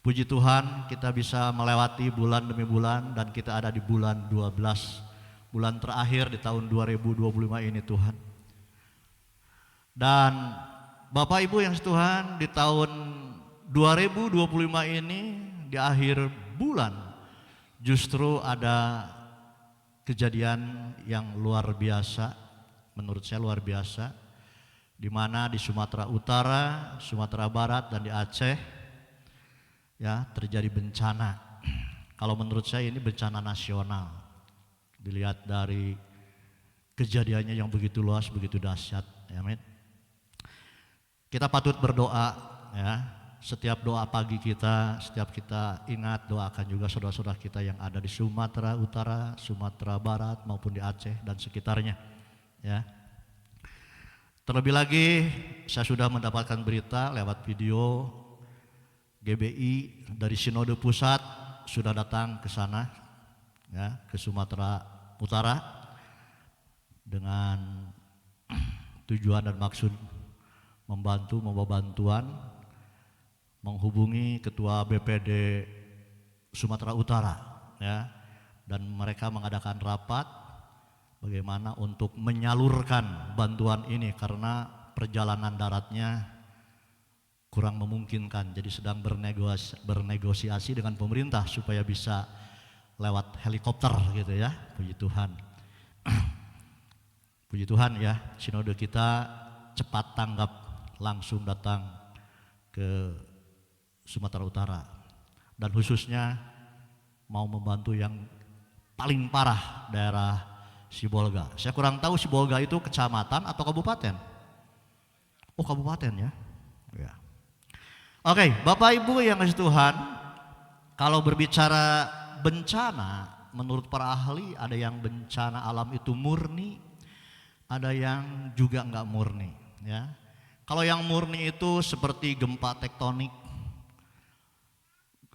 Puji Tuhan kita bisa melewati bulan demi bulan dan kita ada di bulan 12, bulan terakhir di tahun 2025 ini Tuhan. Dan Bapak Ibu yang setuhan, di tahun 2025 ini di akhir bulan justru ada kejadian yang luar biasa, menurut saya luar biasa, di mana di Sumatera Utara, Sumatera Barat dan di Aceh ya terjadi bencana. Kalau menurut saya ini bencana nasional. Dilihat dari kejadiannya yang begitu luas, begitu dahsyat. Amin. Kita patut berdoa ya. Setiap doa pagi kita, setiap kita ingat doakan juga saudara-saudara kita yang ada di Sumatera Utara, Sumatera Barat maupun di Aceh dan sekitarnya. Ya. Terlebih lagi saya sudah mendapatkan berita lewat video GBI dari Sinode Pusat sudah datang ke sana, ya, ke Sumatera Utara dengan tujuan dan maksud membantu, membawa bantuan, menghubungi Ketua BPD Sumatera Utara, ya, dan mereka mengadakan rapat bagaimana untuk menyalurkan bantuan ini karena perjalanan daratnya kurang memungkinkan, jadi sedang bernegosiasi dengan pemerintah supaya bisa lewat helikopter gitu ya. Puji Tuhan. Puji Tuhan ya, sinode kita cepat tanggap, langsung datang ke Sumatera Utara dan khususnya mau membantu yang paling parah daerah Sibolga. Saya kurang tahu Sibolga itu kecamatan atau kabupaten. Oh, kabupaten ya. Ya. Oke, Bapak Ibu yang kasih Tuhan, kalau berbicara bencana, menurut para ahli ada yang bencana alam itu murni, ada yang juga enggak murni. Ya, kalau yang murni itu seperti gempa tektonik,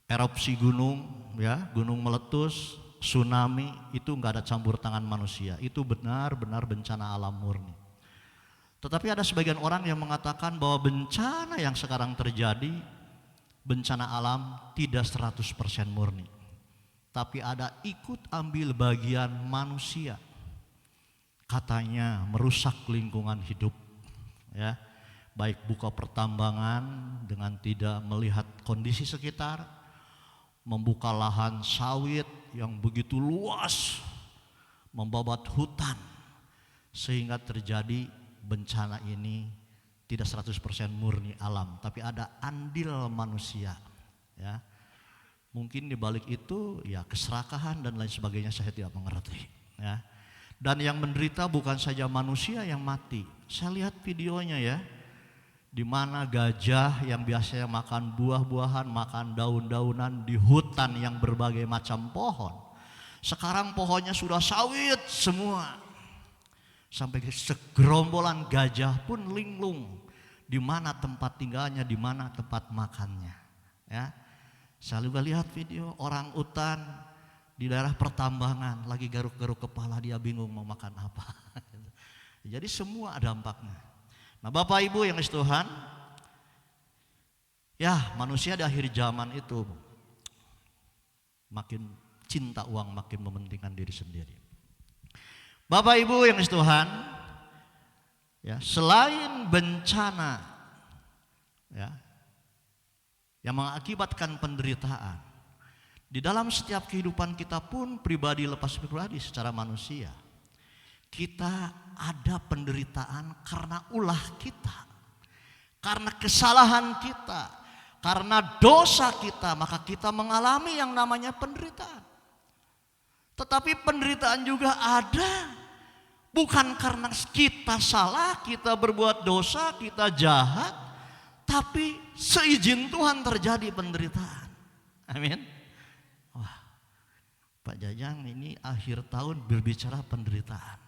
erupsi gunung, ya, gunung meletus, tsunami, itu enggak ada campur tangan manusia. Itu benar-benar bencana alam murni. Tetapi ada sebagian orang yang mengatakan bahwa bencana yang sekarang terjadi, bencana alam tidak 100% murni. Tapi ada ikut ambil bagian manusia. Katanya merusak lingkungan hidup. Ya, baik buka pertambangan dengan tidak melihat kondisi sekitar, membuka lahan sawit yang begitu luas, membabat hutan, sehingga terjadi bencana ini tidak 100% murni alam, tapi ada andil manusia. Ya, mungkin di balik itu ya keserakahan dan lain sebagainya, saya tidak mengerti. Ya, dan yang menderita bukan saja manusia yang mati. Saya lihat videonya ya, di mana gajah yang biasanya makan buah-buahan, makan daun-daunan di hutan yang berbagai macam pohon, sekarang pohonnya sudah sawit semua. Sampai segerombolan gajah pun linglung di mana tempat tinggalnya, di mana tempat makannya. Ya, saya juga lihat video orang utan di daerah pertambangan lagi garuk-garuk kepala, dia bingung mau makan apa. Jadi semua dampaknya. Nah, Bapak Ibu yang kasih Tuhan, ya manusia di akhir zaman itu makin cinta uang, makin mementingkan diri sendiri. Bapak Ibu yang kasih Tuhan, ya, selain bencana ya, yang mengakibatkan penderitaan, di dalam setiap kehidupan kita pun pribadi lepas pribadi secara manusia, kita ada penderitaan karena ulah kita, karena kesalahan kita, karena dosa kita, maka kita mengalami yang namanya penderitaan. Tetapi penderitaan juga ada bukan karena kita salah, kita berbuat dosa, kita jahat, tapi seizin Tuhan terjadi penderitaan. Amin. Wah, Pak Jajang ini akhir tahun berbicara penderitaan.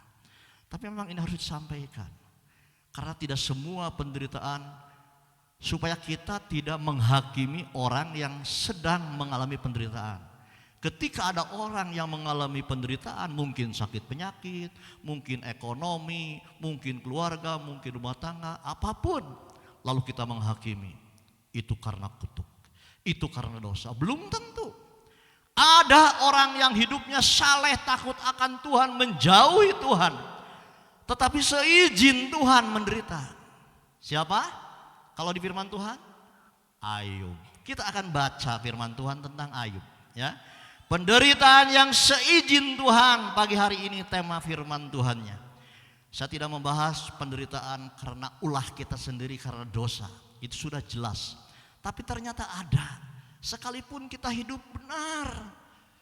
Tapi memang ini harus disampaikan. Karena tidak semua penderitaan, supaya kita tidak menghakimi orang yang sedang mengalami penderitaan. Ketika ada orang yang mengalami penderitaan, mungkin sakit penyakit, mungkin ekonomi, mungkin keluarga, mungkin rumah tangga, apapun, lalu kita menghakimi, itu karena kutuk, itu karena dosa? Belum tentu. Ada orang yang hidupnya saleh, takut akan Tuhan, menjauhi Tuhan, tetapi seizin Tuhan menderita. Siapa? Kalau di firman Tuhan, Ayub. Kita akan baca firman Tuhan tentang Ayub, ya. Penderitaan yang seizin Tuhan. Pagi hari ini tema firman Tuhannya. Saya tidak membahas penderitaan karena ulah kita sendiri karena dosa. Itu sudah jelas. Tapi ternyata ada. Sekalipun kita hidup benar,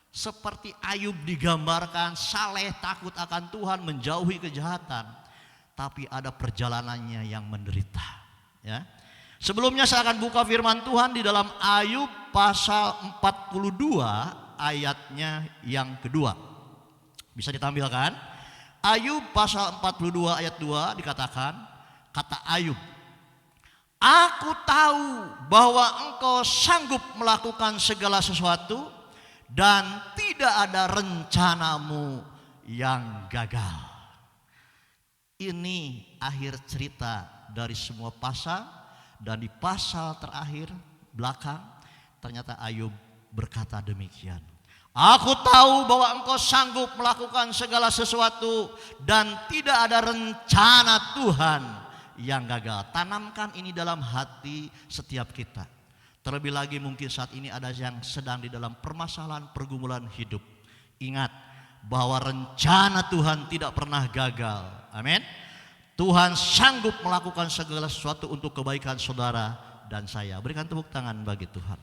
seperti Ayub digambarkan, saleh, takut akan Tuhan, menjauhi kejahatan, tapi ada perjalanannya yang menderita, ya. Sebelumnya saya akan buka firman Tuhan di dalam Ayub pasal 42 ayatnya yang kedua. Bisa ditampilkan? Ayub pasal 42 ayat 2 dikatakan, kata Ayub, "Aku tahu bahwa engkau sanggup melakukan segala sesuatu dan tidak ada rencanamu yang gagal." Ini akhir cerita dari semua pasal, dan di pasal terakhir belakang ternyata Ayub berkata demikian. "Aku tahu bahwa engkau sanggup melakukan segala sesuatu dan tidak ada rencana Tuhan yang gagal." Tanamkan ini dalam hati setiap kita. Terlebih lagi mungkin saat ini ada yang sedang di dalam permasalahan pergumulan hidup. Ingat bahwa rencana Tuhan tidak pernah gagal. Amin. Tuhan sanggup melakukan segala sesuatu untuk kebaikan saudara dan saya. Berikan tepuk tangan bagi Tuhan.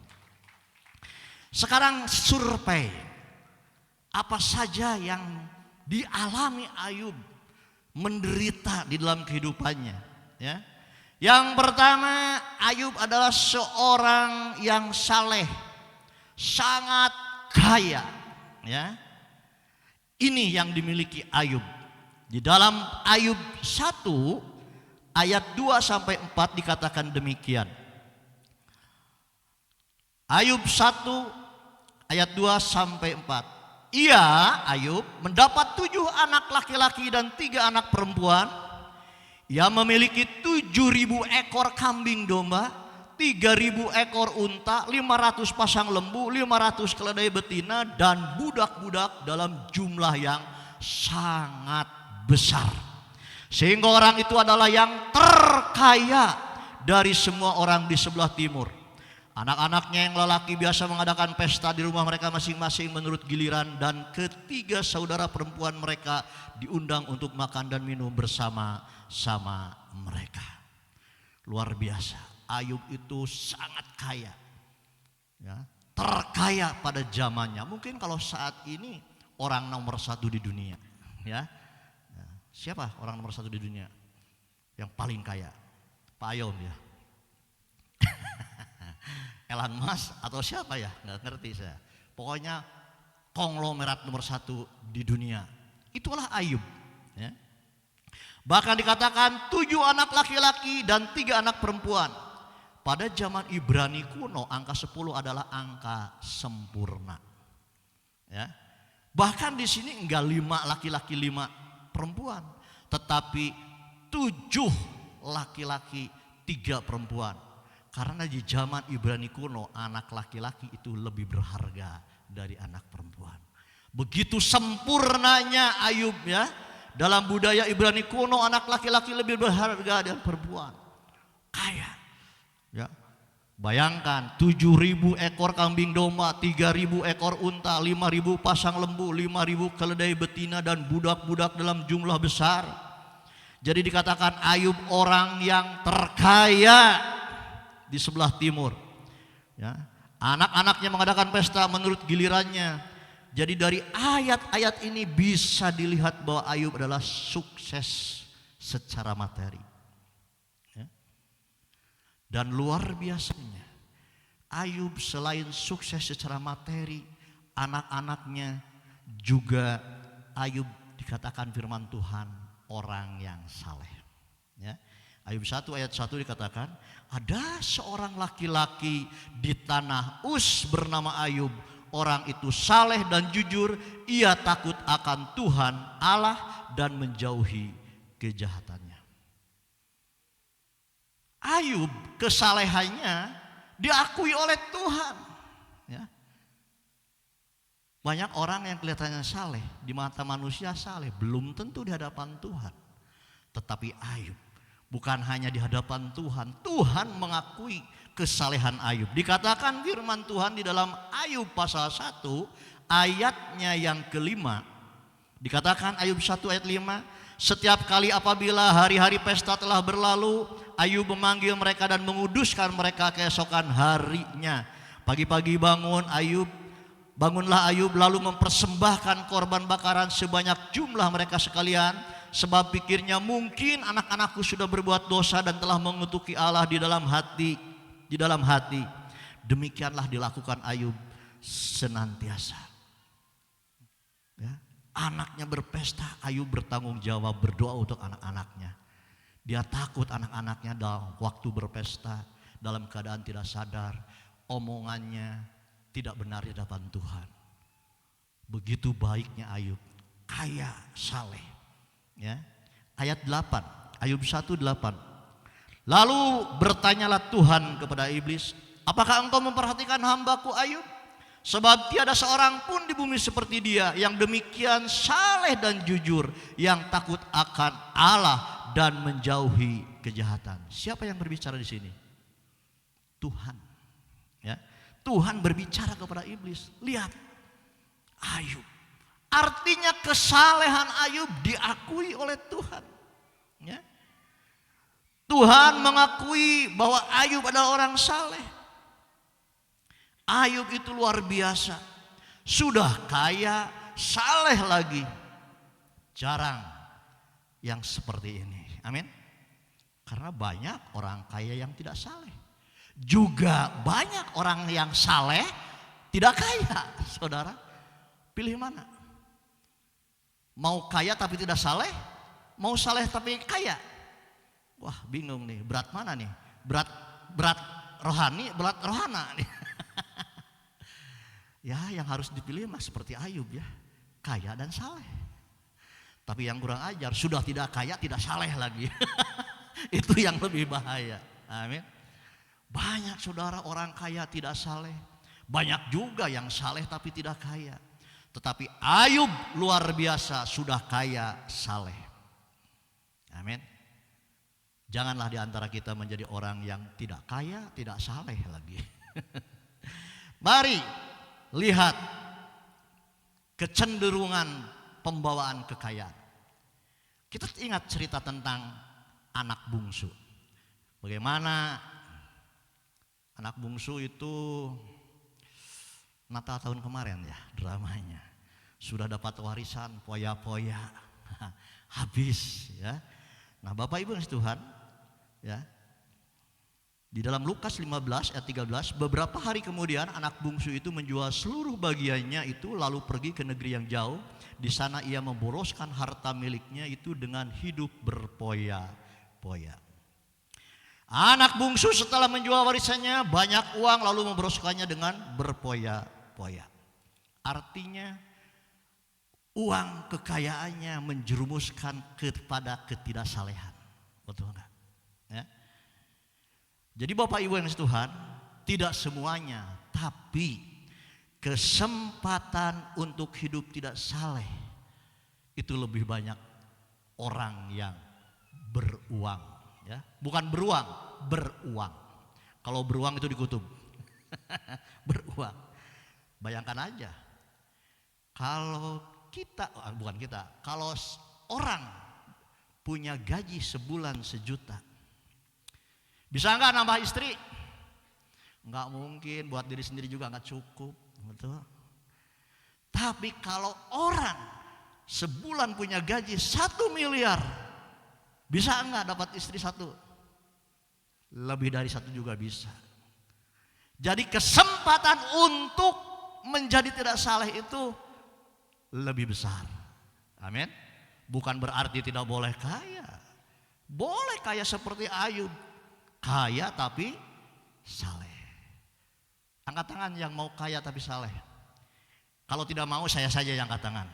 Sekarang survei. Apa saja yang dialami Ayub menderita di dalam kehidupannya, ya. Yang pertama, Ayub adalah seorang yang saleh, sangat kaya, ya. Ini yang dimiliki Ayub. Di dalam Ayub 1 ayat 2 sampai 4 dikatakan demikian. Ayub 1 ayat 2 sampai 4. Ia, Ayub, mendapat 7 anak laki-laki dan 3 anak perempuan. Ia memiliki 7.000 ekor kambing domba, 3.000 ekor unta, 500 pasang lembu, 500 keledai betina, dan budak-budak dalam jumlah yang sangat besar. Sehingga orang itu adalah yang terkaya dari semua orang di sebelah timur. Anak-anaknya yang lelaki biasa mengadakan pesta di rumah mereka masing-masing menurut giliran, dan ketiga saudara perempuan mereka diundang untuk makan dan minum bersama-sama mereka. Luar biasa. Ayub itu sangat kaya, ya, terkaya pada zamannya. Mungkin kalau saat ini orang nomor 1 di dunia, ya. Siapa orang nomor 1 di dunia yang paling kaya? Pak Ayom, ya. Elon Musk atau siapa ya? Nggak ngerti saya. Pokoknya konglomerat nomor 1 di dunia. Itulah Ayub, ya. Bahkan dikatakan 7 anak laki-laki dan 3 anak perempuan. Pada zaman Ibrani kuno angka 10 adalah angka sempurna, ya. Bahkan di sini enggak 5 laki-laki 5 perempuan, tetapi 7 laki-laki 3 perempuan. Karena di zaman Ibrani kuno anak laki-laki itu lebih berharga dari anak perempuan. Begitu sempurnanya Ayub, ya. Dalam budaya Ibrani kuno anak laki-laki lebih berharga dari perempuan. Kaya, ya. Bayangkan 7.000 ekor kambing domba, 3.000 ekor unta, 5.000 pasang lembu, 5.000 keledai betina, dan budak-budak dalam jumlah besar. Jadi dikatakan Ayub orang yang terkaya di sebelah timur, ya. Anak-anaknya mengadakan pesta menurut gilirannya. Jadi dari ayat-ayat ini bisa dilihat bahwa Ayub adalah sukses secara materi. Dan luar biasanya, Ayub selain sukses secara materi, anak-anaknya juga Ayub dikatakan firman Tuhan orang yang saleh, ya. Ayub 1 ayat 1 dikatakan, ada seorang laki-laki di tanah Uz bernama Ayub. Orang itu saleh dan jujur, ia takut akan Tuhan Allah dan menjauhi kejahatannya. Ayub kesalehannya diakui oleh Tuhan. Ya. Banyak orang yang kelihatannya saleh, di mata manusia saleh, belum tentu di hadapan Tuhan. Tetapi Ayub bukan hanya di hadapan Tuhan, Tuhan mengakui kesalehan Ayub. Dikatakan firman Tuhan di dalam Ayub pasal 1 ayatnya yang kelima. Dikatakan Ayub 1 ayat 5, setiap kali apabila hari-hari pesta telah berlalu, Ayub memanggil mereka dan menguduskan mereka keesokan harinya. Pagi-pagi bangunlah Ayub lalu mempersembahkan korban bakaran sebanyak jumlah mereka sekalian, sebab pikirnya mungkin anak-anakku sudah berbuat dosa dan telah mengutuki Allah di dalam hati. Demikianlah dilakukan Ayub senantiasa. Ya. Anaknya berpesta, Ayub bertanggung jawab berdoa untuk anak-anaknya. Dia takut anak-anaknya dalam waktu berpesta dalam keadaan tidak sadar, omongannya tidak benar di hadapan Tuhan. Begitu baiknya Ayub, kaya saleh. Ya. Ayat 8, Ayub 1:8. Lalu bertanyalah Tuhan kepada iblis, apakah engkau memperhatikan hambaku Ayub? Sebab tiada seorang pun di bumi seperti dia yang demikian saleh dan jujur, yang takut akan Allah dan menjauhi kejahatan. Siapa yang berbicara di sini? Tuhan. Ya. Tuhan berbicara kepada iblis. Lihat Ayub. Artinya kesalehan Ayub diakui oleh Tuhan. Ya. Tuhan mengakui bahwa Ayub adalah orang saleh. Ayub itu luar biasa. Sudah kaya, saleh lagi. Jarang yang seperti ini. Amin. Karena banyak orang kaya yang tidak saleh. Juga banyak orang yang saleh tidak kaya. Saudara, pilih mana? Mau kaya tapi tidak saleh? Mau saleh tapi kaya? Wah, bingung nih, berat mana nih? Berat rohani, berat rohana nih. Ya, yang harus dipilih mah seperti Ayub ya, kaya dan saleh. Tapi yang kurang ajar, sudah tidak kaya, tidak saleh lagi. Itu yang lebih bahaya. Amin. Banyak saudara orang kaya tidak saleh. Banyak juga yang saleh tapi tidak kaya. Tetapi Ayub luar biasa, sudah kaya, saleh. Amin. Janganlah di antara kita menjadi orang yang tidak kaya, tidak saleh lagi. Mari lihat kecenderungan pembawaan kekayaan. Kita ingat cerita tentang anak bungsu. Bagaimana anak bungsu itu Natal tahun kemarin ya dramanya. Sudah dapat warisan poya-poya. Habis ya. Nah, Bapak Ibu yang Tuhan ya. Di dalam Lukas 15 ayat 13, beberapa hari kemudian anak bungsu itu menjual seluruh bagiannya itu lalu pergi ke negeri yang jauh. Di sana ia memboroskan harta miliknya itu dengan hidup berpoya-poya. Anak bungsu setelah menjual warisannya banyak uang lalu memboroskannya dengan berpoya-poya. Artinya uang kekayaannya menjerumuskan kepada ketidaksalehan. Betul enggak? Ya. Jadi Bapak Ibu yang Tuhan, tidak semuanya, tapi kesempatan untuk hidup tidak saleh itu lebih banyak orang yang beruang, ya. Bukan beruang, beruang. Kalau beruang itu dikutub. Beruang. Bayangkan aja. Kalau kalau orang punya gaji sebulan 1 juta, bisa enggak nambah istri? Enggak mungkin, buat diri sendiri juga enggak cukup, betul. Tapi kalau orang sebulan punya gaji 1 miliar, bisa enggak dapat istri 1? Lebih dari 1 juga bisa. Jadi kesempatan untuk menjadi tidak saleh itu lebih besar. Amin. Bukan berarti tidak boleh kaya. Boleh kaya seperti Ayub. Kaya tapi saleh. Angkat tangan yang mau kaya tapi saleh. Kalau tidak mau saya saja yang angkat tangan.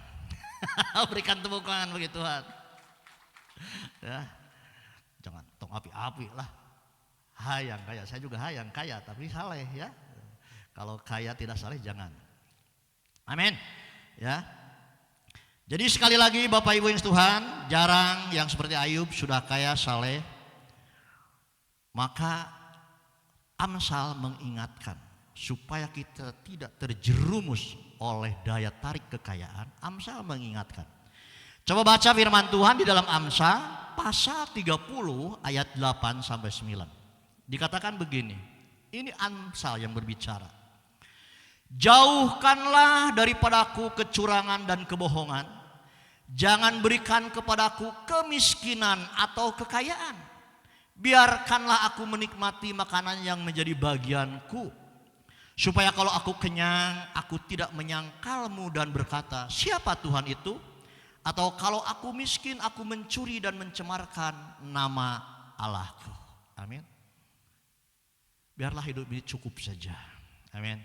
Berikan tepuk tangan bagi Tuhan. Ya. Jangan tong api-api lah. Hayang kaya, saya juga hayang kaya tapi saleh ya. Kalau kaya tidak saleh jangan. Amin. Ya. Jadi sekali lagi Bapak Ibu yang Tuhan, jarang yang seperti Ayub sudah kaya saleh. Maka Amsal mengingatkan supaya kita tidak terjerumus oleh daya tarik kekayaan. Amsal mengingatkan. Coba baca firman Tuhan di dalam Amsal pasal 30 ayat 8 sampai 9. Dikatakan begini, ini Amsal yang berbicara. Jauhkanlah daripadaku kecurangan dan kebohongan. Jangan berikan kepadaku kemiskinan atau kekayaan. Biarkanlah aku menikmati makanan yang menjadi bagianku. Supaya kalau aku kenyang, aku tidak menyangkalmu dan berkata, siapa Tuhan itu? Atau kalau aku miskin, aku mencuri dan mencemarkan nama Allahku. Amin. Biarlah hidup ini cukup saja. Amin.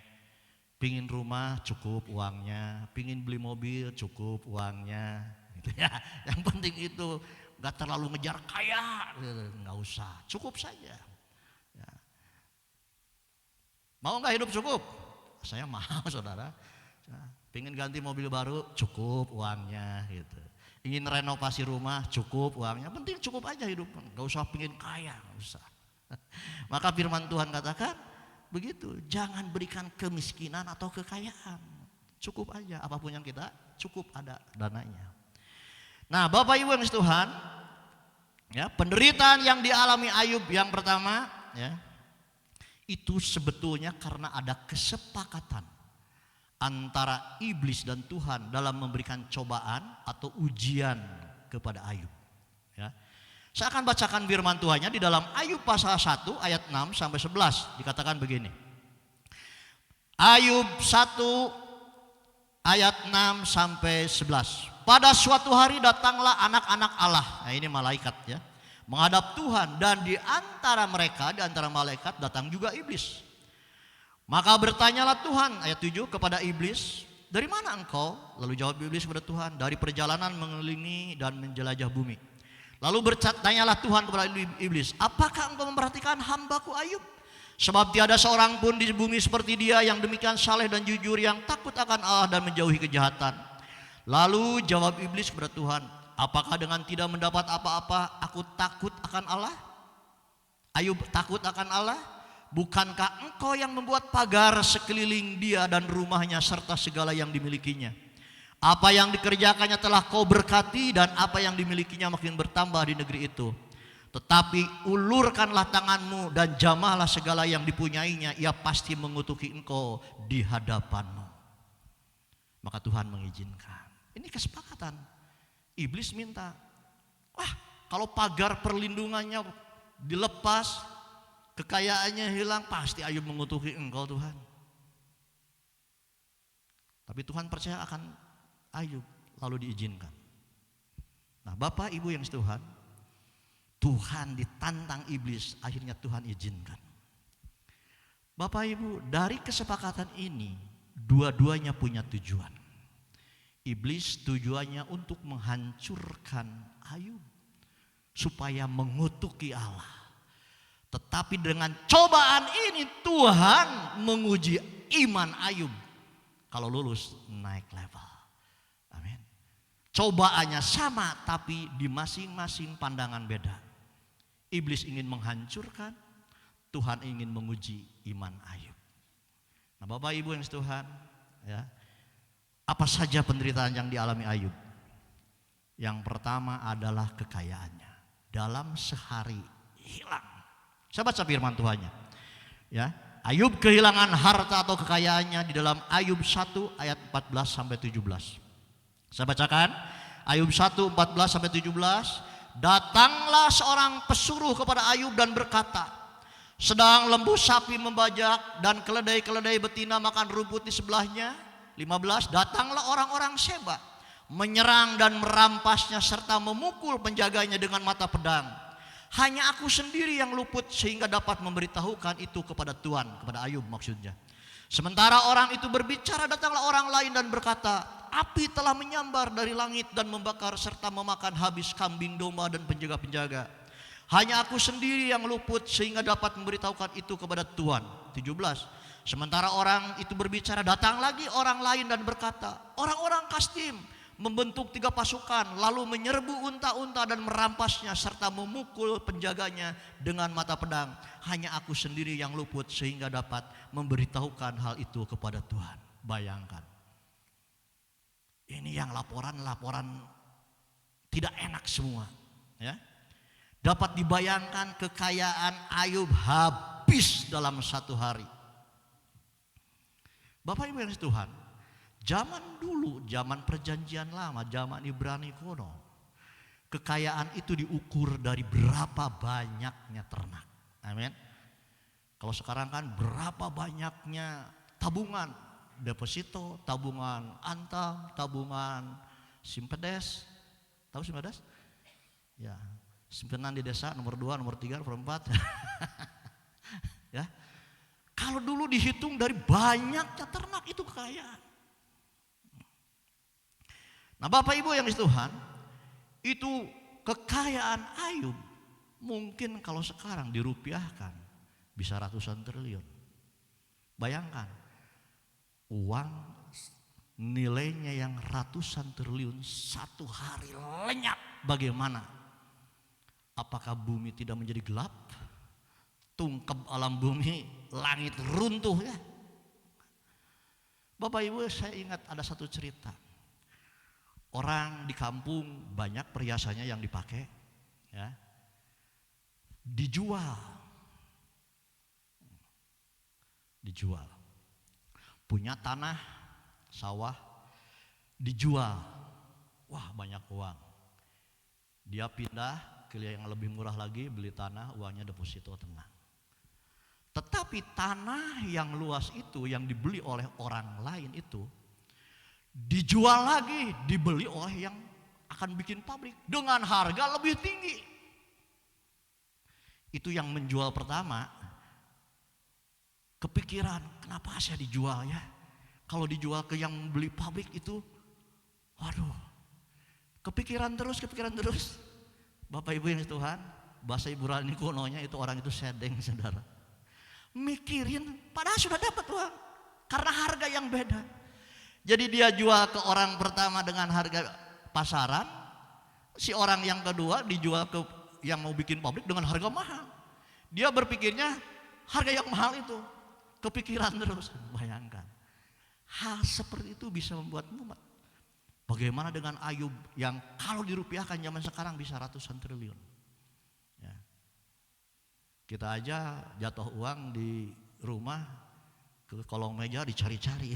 Pingin rumah cukup uangnya, pingin beli mobil cukup uangnya, gitu ya. Yang penting itu nggak terlalu ngejar kaya, nggak usah, cukup saja. Ya. Mau nggak hidup cukup? Saya mau, saudara. Pingin ganti mobil baru cukup uangnya, gitu. Ingin renovasi rumah cukup uangnya, penting cukup aja hidup, nggak usah pingin kaya, nggak usah. Maka firman Tuhan katakan begitu, jangan berikan kemiskinan atau kekayaan, cukup aja apapun yang kita cukup ada dananya. Nah Bapak Ibu yang Tuhan, ya, penderitaan yang dialami Ayub yang pertama, ya, itu sebetulnya karena ada kesepakatan antara iblis dan Tuhan dalam memberikan cobaan atau ujian kepada Ayub. Ya. Saya akan bacakan firman Tuhannya di dalam Ayub pasal 1 ayat 6 sampai 11. Dikatakan begini. Ayub 1 ayat 6 sampai 11. Pada suatu hari datanglah anak-anak Allah. Nah ini malaikat ya. Menghadap Tuhan dan di antara mereka, di antara malaikat datang juga iblis. Maka bertanyalah Tuhan ayat 7 kepada iblis, dari mana engkau? Lalu jawab iblis kepada Tuhan, dari perjalanan mengelilingi dan menjelajah bumi. Lalu bertanyalah Tuhan kepada iblis, apakah engkau memperhatikan hambaku Ayub? Sebab tiada seorang pun di bumi seperti dia yang demikian saleh dan jujur, yang takut akan Allah dan menjauhi kejahatan. Lalu jawab iblis kepada Tuhan, apakah dengan tidak mendapat apa-apa aku takut akan Allah? Ayub takut akan Allah? Bukankah engkau yang membuat pagar sekeliling dia dan rumahnya serta segala yang dimilikinya? Apa yang dikerjakannya telah kau berkati dan apa yang dimilikinya makin bertambah di negeri itu. Tetapi ulurkanlah tanganmu dan jamahlah segala yang dipunyainya, ia pasti mengutuki engkau di hadapanmu. Maka Tuhan mengizinkan. Ini kesepakatan. Iblis minta, wah kalau pagar perlindungannya dilepas, kekayaannya hilang, pasti Ayub mengutuki engkau Tuhan. Tapi Tuhan percaya akan Ayub, lalu diizinkan. Nah Bapak Ibu yang Tuhan, Tuhan ditantang iblis, akhirnya Tuhan izinkan. Bapak Ibu, dari kesepakatan ini dua-duanya punya tujuan. Iblis tujuannya untuk menghancurkan Ayub supaya mengutuki Allah. Tetapi dengan cobaan ini Tuhan menguji iman Ayub. Kalau lulus naik level. Amin. Cobaannya sama tapi di masing-masing pandangan beda. Iblis ingin menghancurkan, Tuhan ingin menguji iman Ayub. Nah Bapak Ibu yang Tuhan, ya, apa saja penderitaan yang dialami Ayub? Yang pertama adalah kekayaannya. Dalam sehari hilang. Saya baca firman Tuhannya. Ya, Ayub kehilangan harta atau kekayaannya di dalam Ayub 1 ayat 14 sampai 17. Saya bacakan Ayub 1 14 sampai 17. Datanglah seorang pesuruh kepada Ayub dan berkata, sedang lembu sapi membajak dan keledai-keledai betina makan rumput di sebelahnya. 15. Datanglah orang-orang Seba menyerang dan merampasnya serta memukul penjaganya dengan mata pedang. Hanya aku sendiri yang luput sehingga dapat memberitahukan itu kepada Tuhan, kepada Ayub maksudnya. Sementara orang itu berbicara, datanglah orang lain dan berkata, api telah menyambar dari langit dan membakar serta memakan habis kambing domba dan penjaga-penjaga. Hanya aku sendiri yang luput sehingga dapat memberitahukan itu kepada Tuhan. 17. Sementara orang itu berbicara, datang lagi orang lain dan berkata, orang-orang Kasdim membentuk 3 pasukan, lalu menyerbu unta-unta dan merampasnya serta memukul penjaganya dengan mata pedang. Hanya aku sendiri yang luput sehingga dapat memberitahukan hal itu kepada Tuhan. Bayangkan. Ini yang laporan-laporan tidak enak semua, ya. Dapat dibayangkan kekayaan Ayub habis dalam 1 hari. Bapak Ibu yang Tuhan, zaman dulu, zaman perjanjian lama, zaman Ibrani kuno, kekayaan itu diukur dari berapa banyaknya ternak. Amin. Kalau sekarang kan berapa banyaknya tabungan deposito, tabungan antam, tabungan simpedes. Tahu simpedes? Ya, simpenan di desa nomor 2, nomor 3, nomor 4. Ya. Kalau dulu dihitung dari banyaknya ternak itu kekayaan. Nah, Bapak Ibu yang dikasihi Tuhan, itu kekayaan Ayub mungkin kalau sekarang dirupiahkan bisa ratusan triliun. Bayangkan, uang nilainya yang ratusan triliun 1 hari lenyap, bagaimana? Apakah bumi tidak menjadi gelap? Tungkep alam bumi, langit runtuh ya. Bapak Ibu, saya ingat ada satu cerita. Orang di kampung banyak perhiasannya yang dipakai, ya, dijual. Punya tanah, sawah, dijual. Wah, banyak uang. Dia pindah ke yang lebih murah lagi, beli tanah, uangnya deposito tenang. Tetapi tanah yang luas itu yang dibeli oleh orang lain itu dijual lagi, dibeli oleh yang akan bikin pabrik dengan harga lebih tinggi. Itu yang menjual pertama kepikiran, kenapa saya dijual ya? Kalau dijual ke yang beli pabrik itu, waduh, kepikiran terus. Bapak Ibu yang Tuhan, bahasa Ibrani kunonya itu orang itu sedeng, saudara. Mikirin, padahal sudah dapat uang karena harga yang beda. Jadi dia jual ke orang pertama dengan harga pasaran, si orang yang kedua dijual ke yang mau bikin pabrik dengan harga mahal. Dia berpikirnya harga yang mahal itu, kepikiran terus. Bayangkan, hal seperti itu bisa membuat mumet. Bagaimana dengan Ayub yang kalau dirupiahkan zaman sekarang bisa ratusan triliun. Ya. Kita aja jatuh uang di rumah ke kolong meja dicari-cari.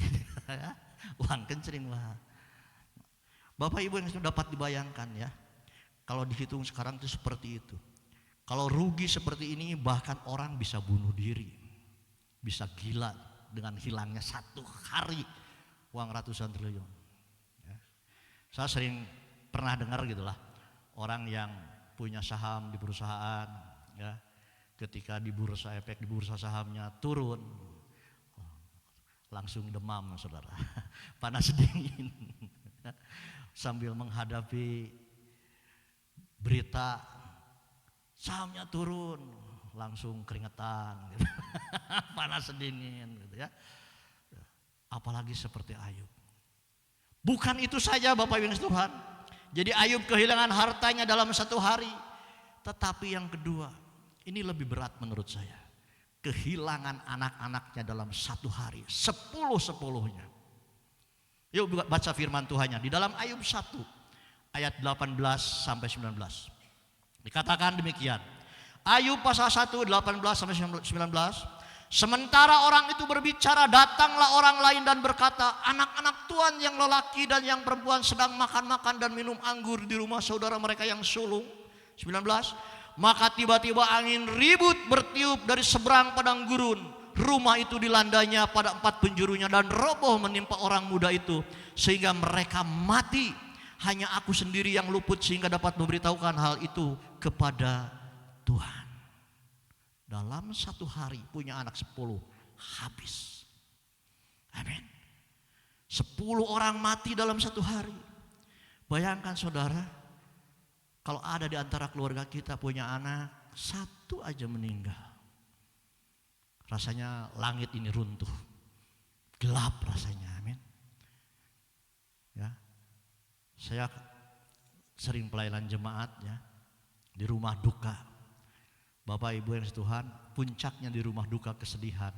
Uang kencering lah. Bapak Ibu yang sudah dapat dibayangkan ya, kalau dihitung sekarang itu seperti itu. Kalau rugi seperti ini bahkan orang bisa bunuh diri, bisa gila dengan hilangnya 1 hari uang ratusan triliun. Ya. Saya sering pernah dengar gitulah, orang yang punya saham di perusahaan, ya, ketika di bursa efek, di bursa sahamnya turun, langsung demam, saudara, panas dingin, sambil menghadapi berita sahamnya turun, langsung keringetan, gitu. Panas dingin, gitu ya. Apalagi seperti Ayub. Bukan itu saja Bapak Ibu Tuhan. Jadi Ayub kehilangan hartanya dalam 1 hari, tetapi yang kedua, ini lebih berat menurut saya. Kehilangan anak-anaknya dalam 1 hari, 10-10-nya. Yuk baca firman Tuhannya di dalam Ayub 1 ayat 18 sampai 19. Dikatakan demikian. Ayub pasal 1 18 sampai 19. Sementara orang itu berbicara, datanglah orang lain dan berkata, anak-anak tuan yang lelaki dan yang perempuan sedang makan-makan dan minum anggur di rumah saudara mereka yang sulung. 19. Maka tiba-tiba angin ribut bertiup dari seberang padang gurun. Rumah itu dilandanya pada 4 penjurunya dan roboh menimpa orang muda itu sehingga mereka mati. Hanya aku sendiri yang luput sehingga dapat memberitahukan hal itu kepada Tuhan. Dalam 1 hari punya anak 10 habis. Amin. 10 orang mati dalam 1 hari. Bayangkan saudara, kalau ada di antara keluarga kita punya anak satu aja meninggal. Rasanya langit ini runtuh. Gelap rasanya, amin. Ya. Saya sering pelayanan jemaat ya, di rumah duka. Bapak Ibu yang Tuhan, puncaknya di rumah duka kesedihan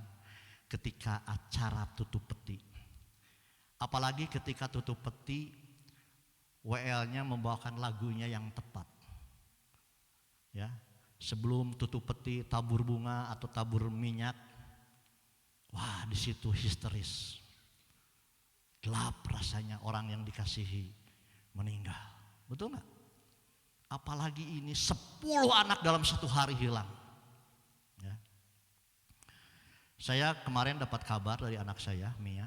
ketika acara tutup peti. Apalagi ketika tutup peti, WL-nya membawakan lagunya yang tepat. Ya, sebelum tutup peti tabur bunga atau tabur minyak, wah di situ histeris. Gelap rasanya orang yang dikasihi meninggal. Betul nggak? Apalagi ini 10 anak dalam satu hari hilang. Ya. Saya kemarin dapat kabar dari anak saya, Mia.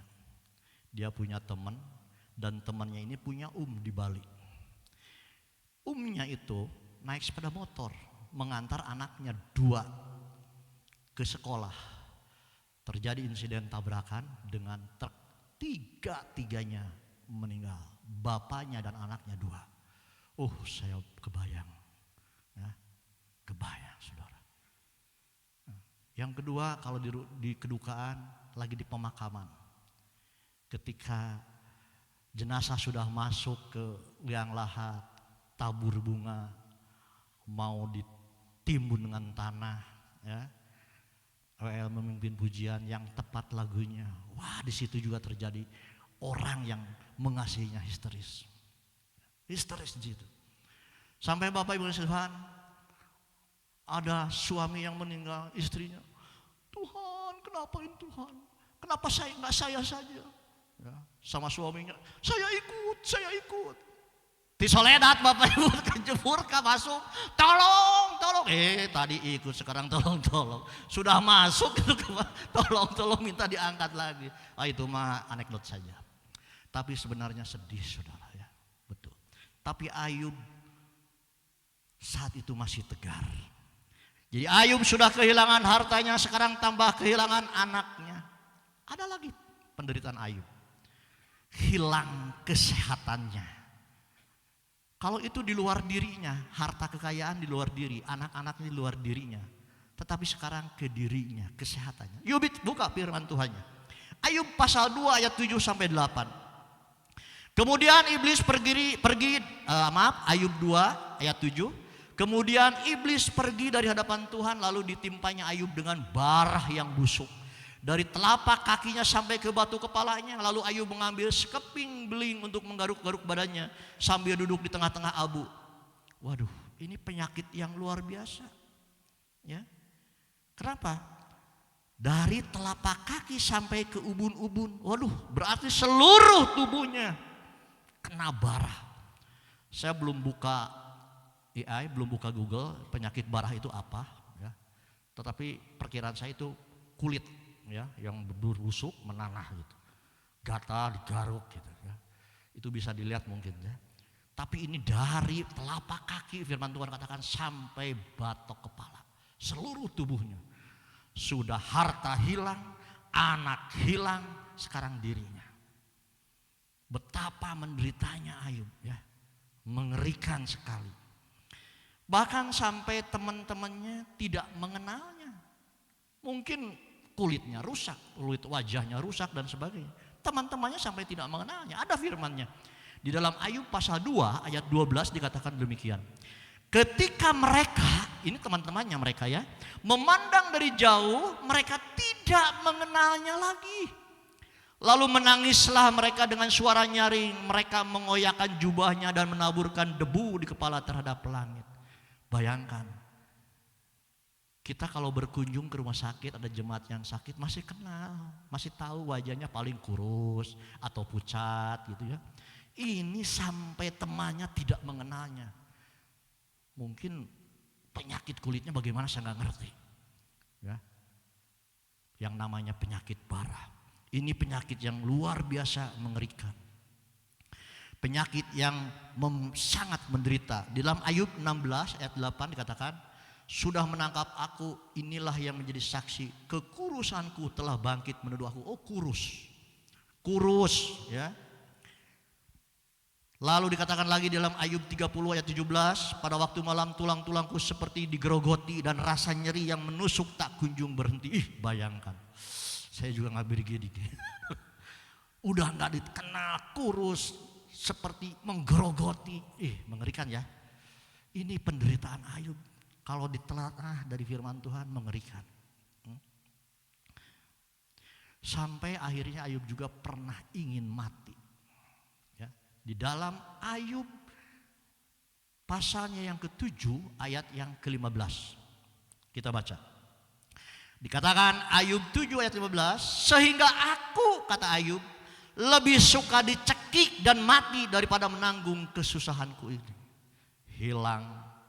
Dia punya teman dan temannya ini punya di Bali. Umnya itu naik sepeda motor mengantar anaknya 2 ke sekolah. Terjadi insiden tabrakan dengan truk, 3-tiganya meninggal. Bapaknya dan anaknya 2. Saya kebayang, ya, kebayang saudara. Yang kedua, kalau di kedukaan lagi di pemakaman, ketika jenazah sudah masuk ke liang lahat, tabur bunga mau ditimbun dengan tanah, ya, WL memimpin pujian yang tepat lagunya. Wah, di situ juga terjadi orang yang mengasihinya histeris. Histeris di situ. Sampai Bapak Ibu Tuhan, ada suami yang meninggal, istrinya, Tuhan, kenapa ini Tuhan? Kenapa nggak saya saja? Ya, sama suaminya, saya ikut. Di Soledad Bapak Ibu kejebur masuk, tolong. Tadi ikut, sekarang tolong. Sudah masuk, tolong minta diangkat lagi. Itu mah anekdot saja. Tapi sebenarnya sedih saudara ya, betul. Tapi Ayub saat itu masih tegar. Jadi Ayub sudah kehilangan hartanya, sekarang tambah kehilangan anaknya. Ada lagi penderitaan Ayub, hilang kesehatannya. Kalau itu di luar dirinya, harta kekayaan di luar diri, anak-anaknya di luar dirinya. Tetapi sekarang ke dirinya, kesehatannya. Yuk buka firman Tuhannya. Ayub pasal 2 ayat 7 sampai 8. Kemudian iblis Ayub 2 ayat 7. Kemudian iblis pergi dari hadapan Tuhan, lalu ditimpanya Ayub dengan bara yang busuk. Dari telapak kakinya sampai ke batu kepalanya. Lalu Ayub mengambil sekeping beling untuk menggaruk-garuk badannya sambil duduk di tengah-tengah abu. Waduh, ini penyakit yang luar biasa. Ya. Kenapa? Dari telapak kaki sampai ke ubun-ubun. Waduh, berarti seluruh tubuhnya kena bara. Saya belum buka AI, belum buka Google, penyakit bara itu apa, ya. Tetapi perkiraan saya itu kulit, ya, yang berbusuk menanah gitu, gatal, digaruk gitu, ya. Itu bisa dilihat mungkin, ya. Tapi ini dari telapak kaki, firman Tuhan katakan sampai batok kepala, seluruh tubuhnya. Sudah harta hilang, anak hilang, sekarang dirinya. Betapa menderitanya Ayub, ya, mengerikan sekali. Bahkan sampai teman-temannya tidak mengenalnya. Mungkin kulitnya rusak, kulit wajahnya rusak dan sebagainya. Teman-temannya sampai tidak mengenalnya. Ada firman-Nya. Di dalam Ayub pasal 2 ayat 12 dikatakan demikian. Ketika mereka, ini teman-temannya mereka ya, memandang dari jauh, mereka tidak mengenalnya lagi. Lalu menangislah mereka dengan suara nyaring. Mereka mengoyakkan jubahnya dan menaburkan debu di kepala terhadap langit. Bayangkan, kita kalau berkunjung ke rumah sakit, ada jemaat yang sakit, masih kenal, masih tahu wajahnya paling kurus atau pucat gitu ya. Ini sampai temannya tidak mengenalnya. Mungkin penyakit kulitnya bagaimana saya nggak ngerti. Ya. Yang namanya penyakit bara. Ini penyakit yang luar biasa mengerikan. Penyakit yang sangat menderita. Di dalam Ayub 16 ayat 8 dikatakan, sudah menangkap aku, inilah yang menjadi saksi, kekurusanku telah bangkit menuduh aku. Oh, kurus ya. Lalu dikatakan lagi dalam Ayub 30 ayat 17, pada waktu malam tulang-tulangku seperti digerogoti dan rasa nyeri yang menusuk tak kunjung berhenti. Bayangkan, saya juga nggak bergedi. Udah nggak dikenal, kurus, seperti menggerogoti. Mengerikan ya. Ini penderitaan Ayub. Kalau ditelaah dari firman Tuhan, mengerikan. Sampai akhirnya Ayub juga pernah ingin mati. Di dalam Ayub pasalnya yang ke-7 ayat yang ke-15. Kita baca. Dikatakan Ayub 7 ayat 15, sehingga aku, kata Ayub, lebih suka dicekik dan mati daripada menanggung kesusahanku ini. Hilang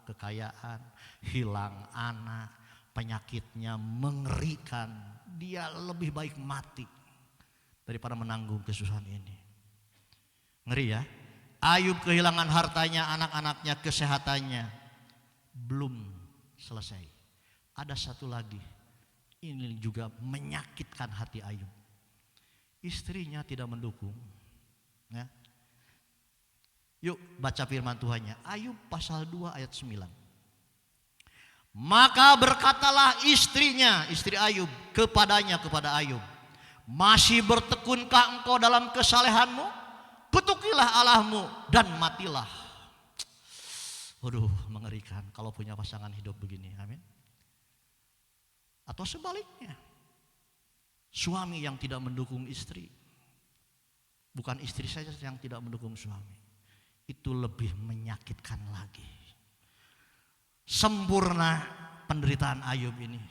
kekayaan, hilang anak, penyakitnya mengerikan. Dia lebih baik mati daripada menanggung kesusahan ini. Ngeri ya. Ayub kehilangan hartanya, anak-anaknya, kesehatannya. Belum selesai. Ada satu lagi. Ini juga menyakitkan hati Ayub. Istrinya tidak mendukung. Ya. Yuk baca firman Tuhannya. Ayub pasal 2 ayat 9. Maka berkatalah istrinya, istri Ayub, kepada Ayub, masih bertekunkah engkau dalam kesalehanmu? Kutukilah Allahmu dan matilah. Waduh, mengerikan kalau punya pasangan hidup begini. Amin. Atau sebaliknya, suami yang tidak mendukung istri, bukan istri saja yang tidak mendukung suami, itu lebih menyakitkan lagi. Sempurna penderitaan Ayub ini.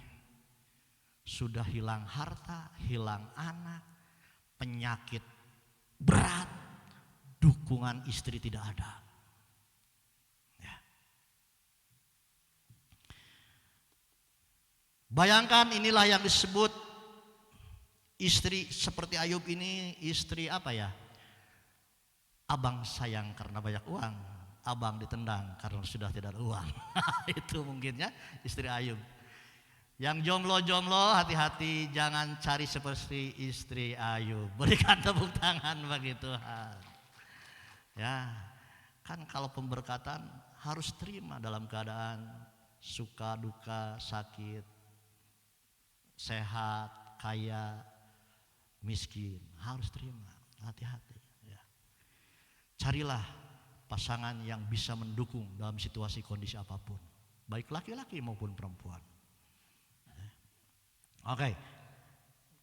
Sudah hilang harta, hilang anak, penyakit berat, dukungan istri tidak ada. Ya. Bayangkan inilah yang disebut istri seperti Ayub ini, istri apa ya? Abang sayang karena banyak uang, abang ditendang karena sudah tidak ada uang. Itu mungkin ya istri Ayub. Yang jomblo-jomblo hati-hati, jangan cari seperti istri Ayub. Berikan tepuk tangan bagi Tuhan. Ya, kan kalau pemberkatan harus terima dalam keadaan suka, duka, sakit, sehat, kaya, miskin. Harus terima, hati-hati. Ya. Carilah pasangan yang bisa mendukung dalam situasi kondisi apapun. Baik laki-laki maupun perempuan. Oke.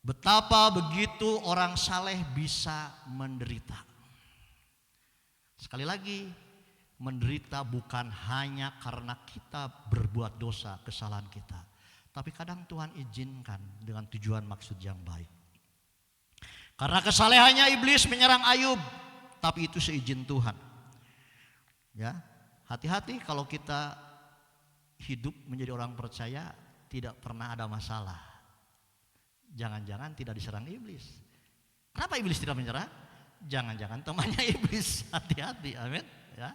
Betapa begitu orang saleh bisa menderita. Sekali lagi, menderita bukan hanya karena kita berbuat dosa, kesalahan kita. Tapi kadang Tuhan izinkan dengan tujuan maksud yang baik. Karena kesalehannya iblis menyerang Ayub, tapi itu seizin Tuhan. Ya, hati-hati kalau kita hidup menjadi orang percaya tidak pernah ada masalah. Jangan-jangan tidak diserang iblis. Kenapa iblis tidak menyerang? Jangan-jangan temannya iblis. Hati-hati, amin. Ya,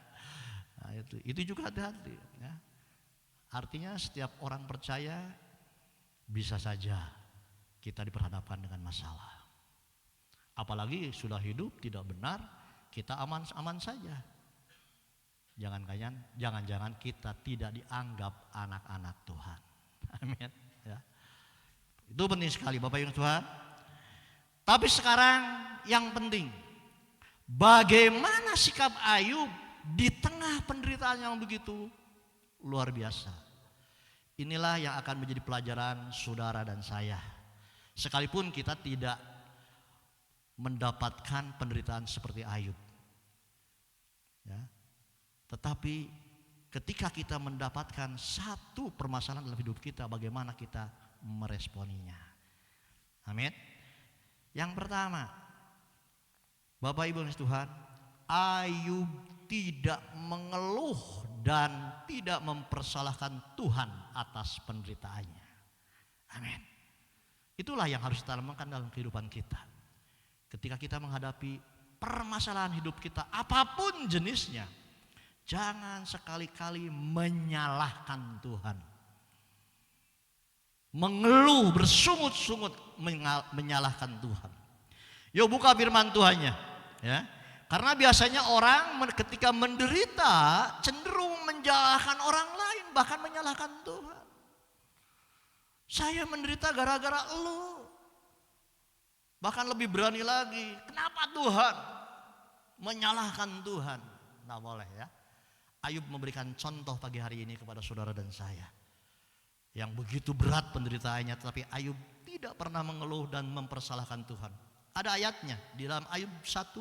nah, itu juga hati-hati. Ya. Artinya setiap orang percaya bisa saja kita diperhadapkan dengan masalah. Apalagi sudah hidup tidak benar, kita aman-aman saja. Jangan-jangan kita tidak dianggap anak-anak Tuhan. Amin. Ya. Itu penting sekali Bapak Ibu Tuhan. Tapi sekarang yang penting, bagaimana sikap Ayub di tengah penderitaan yang begitu luar biasa. Inilah yang akan menjadi pelajaran saudara dan saya. Sekalipun kita tidak mendapatkan penderitaan seperti Ayub. Ya. Tetapi ketika kita mendapatkan satu permasalahan dalam hidup kita, bagaimana kita meresponinya. Amin. Yang pertama, Bapak Ibu Tuhan, Ayub tidak mengeluh dan tidak mempersalahkan Tuhan atas penderitaannya. Amin. Itulah yang harus kita tanamkan dalam kehidupan kita. Ketika kita menghadapi permasalahan hidup kita, apapun jenisnya, jangan sekali-kali menyalahkan Tuhan. Mengeluh, bersungut-sungut menyalahkan Tuhan. Yuk buka firman Tuhannya. Ya. Karena biasanya orang ketika menderita cenderung menyalahkan orang lain, bahkan menyalahkan Tuhan. Saya menderita gara-gara elu. Bahkan lebih berani lagi, kenapa Tuhan? Menyalahkan Tuhan. Nggak boleh ya. Ayub memberikan contoh pagi hari ini kepada saudara dan saya. Yang begitu berat penderitaannya, tetapi Ayub tidak pernah mengeluh dan mempersalahkan Tuhan. Ada ayatnya di dalam Ayub 1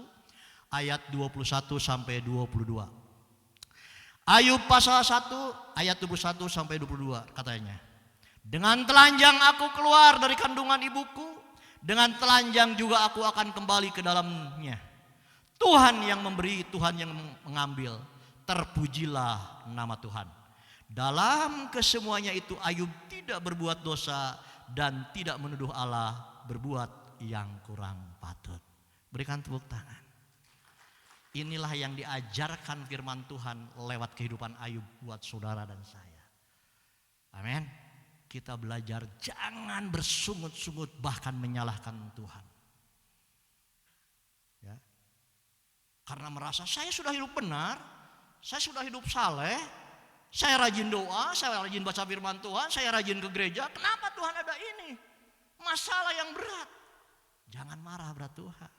ayat 21 sampai 22. Ayub pasal 1 ayat 21 sampai 22 katanya. Dengan telanjang aku keluar dari kandungan ibuku, dengan telanjang juga aku akan kembali ke dalamnya. Tuhan yang memberi, Tuhan yang mengambil. Terpujilah nama Tuhan. Dalam kesemuanya itu Ayub tidak berbuat dosa dan tidak menuduh Allah berbuat yang kurang patut. Berikan tepuk tangan. Inilah yang diajarkan firman Tuhan lewat kehidupan Ayub buat saudara dan saya. Amin. Kita belajar jangan bersungut-sungut bahkan menyalahkan Tuhan. Ya. Karena merasa saya sudah hidup benar, saya sudah hidup saleh, saya rajin doa, saya rajin baca firman Tuhan, saya rajin ke gereja. Kenapa Tuhan ada ini? Masalah yang berat. Jangan marah berat Tuhan.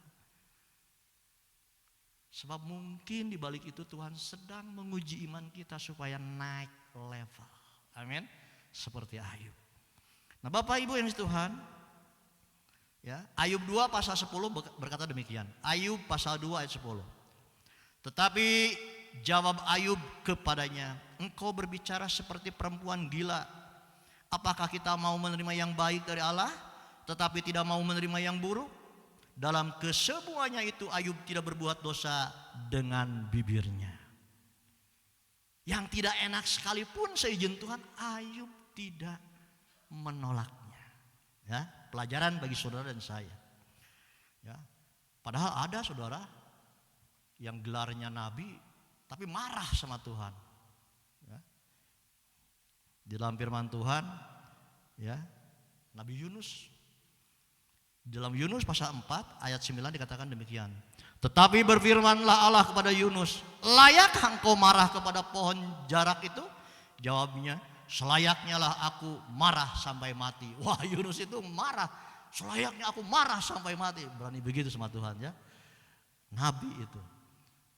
Sebab mungkin di balik itu Tuhan sedang menguji iman kita supaya naik level. Amin. Seperti Ayub. Nah Bapak Ibu yang Tuhan, ya, Ayub 2 pasal 10 berkata demikian. Ayub pasal 2 ayat 10. Tetapi jawab Ayub kepadanya, engkau berbicara seperti perempuan gila. Apakah kita mau menerima yang baik dari Allah, tetapi tidak mau menerima yang buruk? Dalam kesemuanya itu Ayub tidak berbuat dosa dengan bibirnya. Yang tidak enak sekalipun seizin Tuhan, Ayub tidak menolaknya. Ya, pelajaran bagi saudara dan saya. Ya, padahal ada saudara yang gelarnya nabi tapi marah sama Tuhan. Ya. Di dalam firman Tuhan, ya, Nabi Yunus. Di dalam Yunus pasal 4 ayat 9 dikatakan demikian. Tetapi berfirmanlah Allah kepada Yunus, layakkah engkau marah kepada pohon jarak itu? Jawabnya, selayaknya lah aku marah sampai mati. Wah, Yunus itu marah. Selayaknya aku marah sampai mati. Berani begitu sama Tuhan ya. Nabi itu.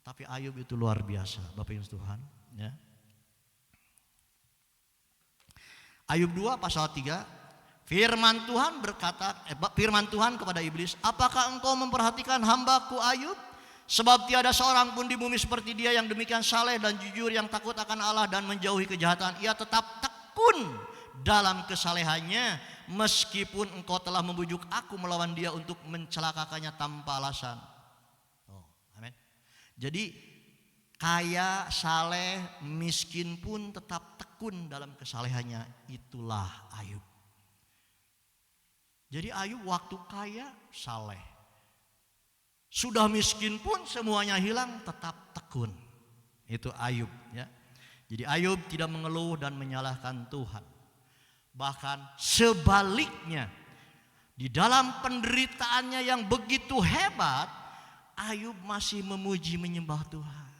Tapi Ayub itu luar biasa, Bapak Ibu Tuhan. Ya. Ayub 2 pasal 3, firman Tuhan berkata, firman Tuhan kepada iblis, apakah engkau memperhatikan hambaku Ayub? Sebab tiada seorang pun di bumi seperti dia yang demikian saleh dan jujur, yang takut akan Allah dan menjauhi kejahatan. Ia tetap tekun dalam kesalehannya, meskipun engkau telah membujuk aku melawan dia untuk mencelakakannya tanpa alasan. Oh, amin. Jadi kaya, saleh, miskin pun tetap tekun dalam kesalehannya. Itulah Ayub. Jadi Ayub waktu kaya saleh, sudah miskin pun semuanya hilang tetap tekun. Itu Ayub ya. Jadi Ayub tidak mengeluh dan menyalahkan Tuhan. Bahkan sebaliknya, di dalam penderitaannya yang begitu hebat, Ayub masih memuji menyembah Tuhan.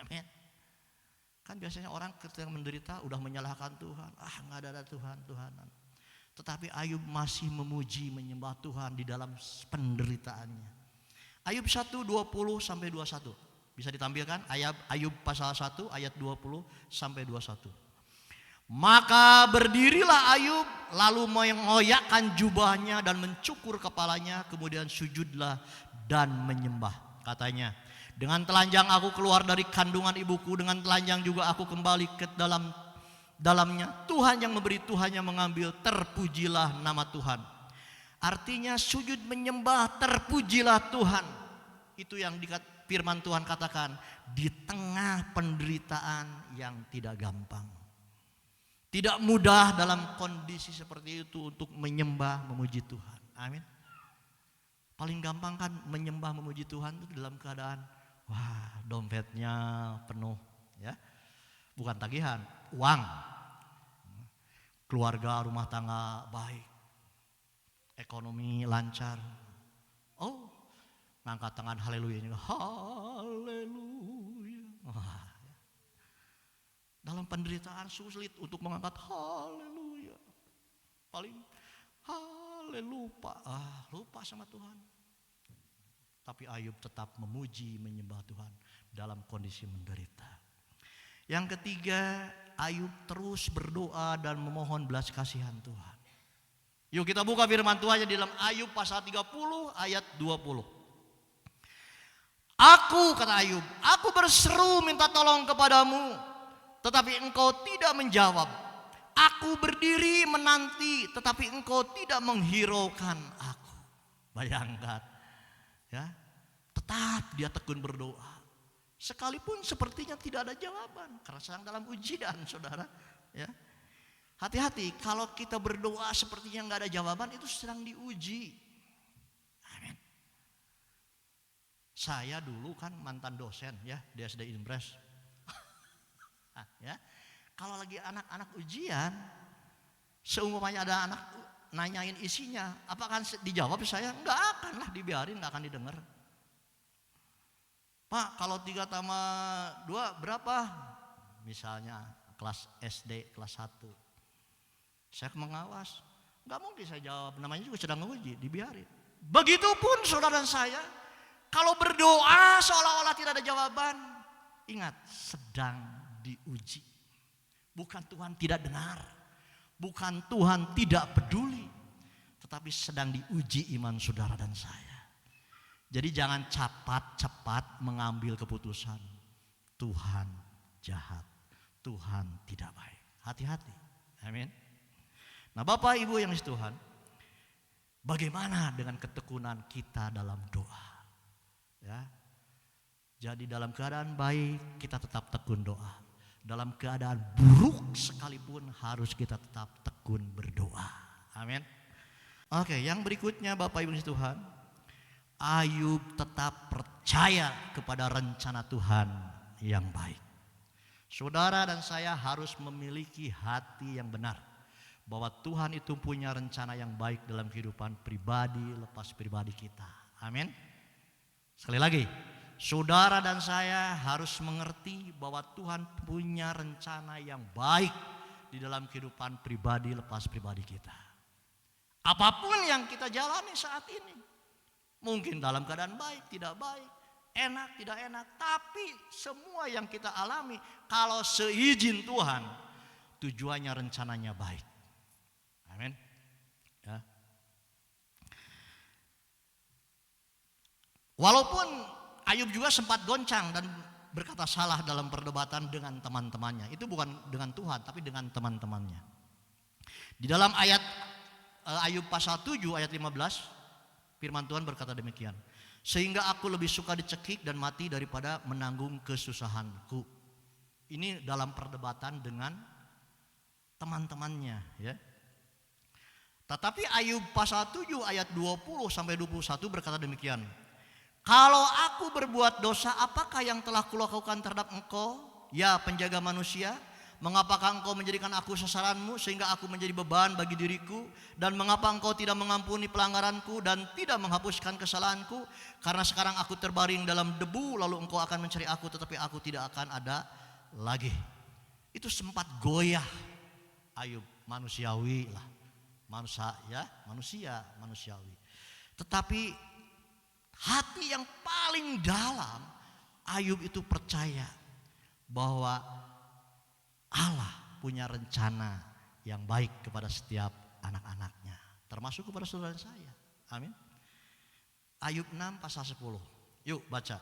Amin. Kan biasanya orang ketika menderita udah menyalahkan Tuhan. Ah, nggak ada Tuhan-Tuhanan. Tetapi Ayub masih memuji menyembah Tuhan di dalam penderitaannya. Ayub 1 20 sampai 21. Bisa ditampilkan Ayub pasal 1 ayat 20 sampai 21. Maka berdirilah Ayub lalu mengoyakkan jubahnya dan mencukur kepalanya, kemudian sujudlah dan menyembah. Katanya, dengan telanjang aku keluar dari kandungan ibuku, dengan telanjang juga aku kembali ke dalamnya. Tuhan yang memberi, Tuhan yang mengambil, terpujilah nama Tuhan. Artinya sujud menyembah, terpujilah Tuhan. Itu yang firman Tuhan katakan, di tengah penderitaan yang tidak gampang. Tidak mudah dalam kondisi seperti itu untuk menyembah, memuji Tuhan. Amin. Paling gampang kan menyembah, memuji Tuhan itu dalam keadaan, wah, dompetnya penuh, ya. Bukan tagihan, uang. Keluarga, rumah tangga baik. Ekonomi lancar. Oh, Angkat tangan haleluya. Haleluya. Wah. Dalam penderitaan sulit untuk mengangkat haleluya. Paling lupa sama Tuhan. Tapi Ayub tetap memuji, menyembah Tuhan dalam kondisi menderita. Yang ketiga, Ayub terus berdoa dan memohon belas kasihan Tuhan. Yuk kita buka firman Tuhan di dalam Ayub pasal 30 ayat 20. Kata Ayub, aku berseru minta tolong kepadamu, tetapi engkau tidak menjawab. Aku berdiri menanti, tetapi engkau tidak menghiraukan aku. Bayangkan, ya, tetap dia tekun berdoa. Sekalipun sepertinya tidak ada jawaban, karena sedang dalam ujian, saudara. Ya, hati-hati kalau kita berdoa sepertinya nggak ada jawaban, itu sedang diuji. Amin. Saya dulu kan mantan dosen, ya, di SD Impres. Ya. Kalau lagi anak-anak ujian, seumpamanya ada anak nanyain isinya, apakah dijawab saya? Enggak akan lah, dibiarin, enggak akan didengar. Pak, kalau 3 tambah 2 berapa? Misalnya kelas SD, kelas 1. Saya mengawas, enggak mungkin saya jawab, namanya juga sedang menguji, dibiarin. Begitupun saudara dan saya, kalau berdoa seolah-olah tidak ada jawaban, ingat, sedang diuji. Bukan Tuhan tidak dengar, bukan Tuhan tidak peduli, tetapi sedang diuji iman saudara dan saya. Jadi jangan cepat mengambil keputusan. Tuhan jahat, Tuhan tidak baik. Hati-hati, amin. Nah Bapak Ibu yang dikasihi Tuhan, bagaimana dengan ketekunan kita dalam doa? Ya, jadi dalam keadaan baik kita tetap tekun doa. Dalam keadaan buruk sekalipun harus kita tetap tekun berdoa. Amin. Oke, yang berikutnya Bapak Ibu Tuhan, Ayub tetap percaya kepada rencana Tuhan yang baik. Saudara dan saya harus memiliki hati yang benar, bahwa Tuhan itu punya rencana yang baik dalam kehidupan pribadi lepas pribadi kita. Amin. Sekali lagi, saudara dan saya harus mengerti bahwa Tuhan punya rencana yang baik di dalam kehidupan pribadi lepas pribadi kita. Apapun yang kita jalani saat ini, mungkin dalam keadaan baik, tidak baik, enak, tidak enak, tapi semua yang kita alami kalau seizin Tuhan, tujuannya rencananya baik. Amin. Ya. Walaupun Ayub juga sempat goncang dan berkata salah dalam perdebatan dengan teman-temannya. Itu bukan dengan Tuhan, tapi dengan teman-temannya. Di dalam ayat Ayub pasal 7 ayat 15, firman Tuhan berkata demikian. Sehingga aku lebih suka dicekik dan mati daripada menanggung kesusahanku. Ini dalam perdebatan dengan teman-temannya, ya. Tetapi Ayub pasal 7 ayat 20 sampai 21 berkata demikian. Kalau aku berbuat dosa, apakah yang telah kulakukan terhadap engkau, ya penjaga manusia? Mengapakah engkau menjadikan aku sasaranmu sehingga aku menjadi beban bagi diriku? Dan mengapa engkau tidak mengampuni pelanggaranku dan tidak menghapuskan kesalahanku? Karena sekarang aku terbaring dalam debu, lalu engkau akan mencari aku, tetapi aku tidak akan ada lagi. Itu sempat goyah Ayub, manusiawi lah, manusiawi. Tetapi hati yang paling dalam, Ayub itu percaya bahwa Allah punya rencana yang baik kepada setiap anak-anaknya, termasuk kepada saudara saya. Amin. Ayub 6 pasal 10. Yuk baca.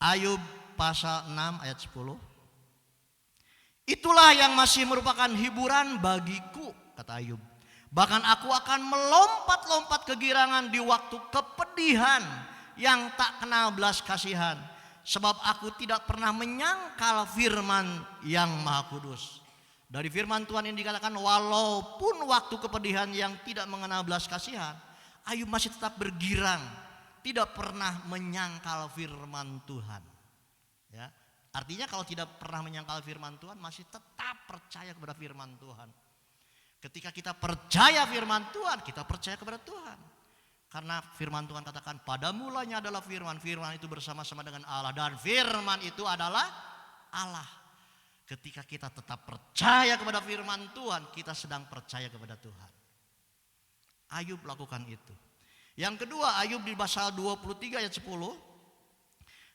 Ayub pasal 6 ayat 10. Itulah yang masih merupakan hiburan bagiku, kata Ayub. Bahkan aku akan melompat-lompat kegirangan di waktu kepedihan yang tak kenal belas kasihan. Sebab aku tidak pernah menyangkal firman yang Maha Kudus. Dari firman Tuhan ini dikatakan walaupun waktu kepedihan yang tidak mengenal belas kasihan, Ayub masih tetap bergirang. Tidak pernah menyangkal firman Tuhan. Ya, artinya kalau tidak pernah menyangkal firman Tuhan, masih tetap percaya kepada firman Tuhan. Ketika kita percaya firman Tuhan, kita percaya kepada Tuhan. Karena firman Tuhan katakan pada mulanya adalah firman, firman itu bersama-sama dengan Allah dan firman itu adalah Allah. Ketika kita tetap percaya kepada firman Tuhan, kita sedang percaya kepada Tuhan. Ayub lakukan itu. Yang kedua, Ayub di pasal 23 ayat 10